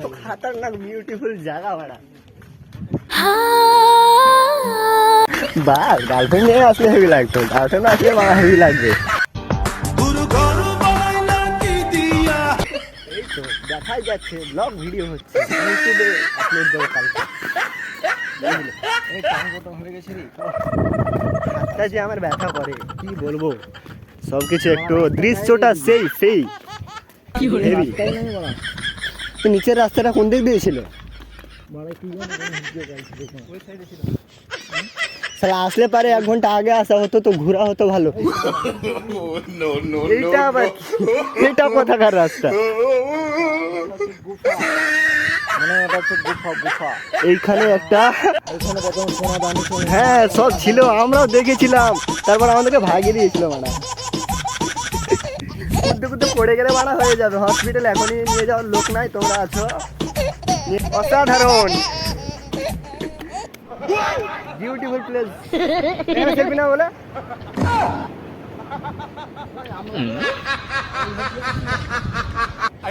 তো খাতারনাক বিউটিফুল জায়গা ভাড়া বাস গার্লফ্রেন্ড নিয়ে আসলে হেভি লাগতো, গার্লফ্রেন্ড আসলে বাবা হেভি লাগবে। এই তো দেখাই যাচ্ছে ব্লগ ভিডিও হচ্ছে ইউটিউবে আপলোড দেবো কালকে। হাতটা যে আমার ব্যথা করে কি বলবো, সবকিছু একটু দৃশ্যটা সেই হেভি। তো নিচের রাস্তাটা কোন দিক দিয়ে ছিল? সালা আসলে পারে 1 ঘন্টা আগে আসা হতো তো ঘোরা হতো ভালো। এইটা আবার এটা কোথাকার রাস্তা? এইখানে একটা হ্যাঁ সব ছিল, আমরাও দেখেছিলাম, তারপর আমাদেরকে ভাগিয়ে দিয়েছিল মানা। কুদ্দে পড়ে গেলে মানা হয়ে যাবে, হসপিটাল এখনই নিয়ে যাওয়ার লোক নাই, তোমরা আছো। অসাধারণ বিউটিফুল প্লেস, সেলফি না বলে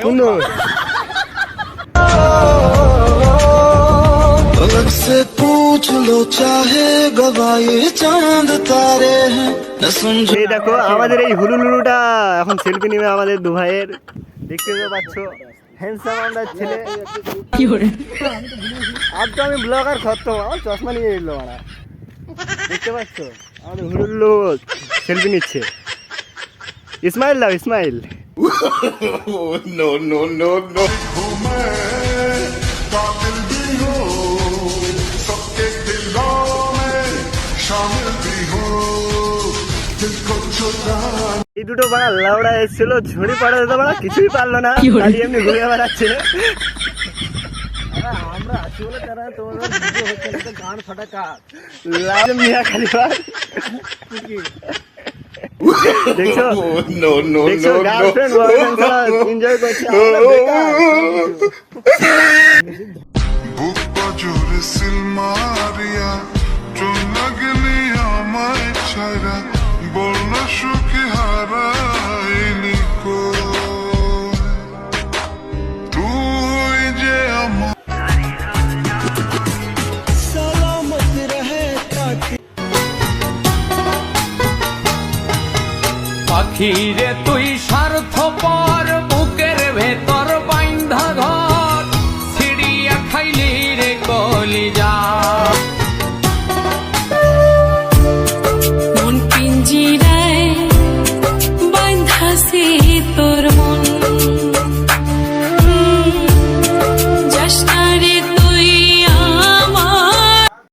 সুন্দর। से पूछ लो चाहे गवाए चांद तारे हैं न समझो। এই দেখো আমাদের এই হুলুলুলুটা এখন সেলফি নেবে আমাদের দু ভাইয়ের, দেখতে পাচ্ছ হ্যান্ডসাম আমরা ছেলে। কি করে আজ তো আমি ব্লগার খত্ত, আমার চশমা নিয়ে এলো মারা, দেখতে পাচ্ছ আমাদের হুলুলু সেলফি নিচ্ছে। ইসমাইল দাও Ismail. No no no no এই দুটো বাড়া লাউড়া এসেছিল, ঝুড়ি পাড়া দিতে পারা কিছুই পারলো না, খালি এমনি ঘুরে বেড়াচ্ছে। আমরা আছি বলে তারা তোমাদের ভিডিও হচ্ছে না, তো গান ফাটা কাজ লাল মিয়া খালি দেখছো नो नो দেখছো नो গার্লফ্রেন্ড বয়ফ্রেন্ড ছাড়া এনজয় করছে, আমরা বেকার। বুক বাজুরে সিল মারিয়া চুন লাগলি আমায় ছাড়া, বল না সুখে হারাইলি কো তুই যে আমার। পাখি রে তুই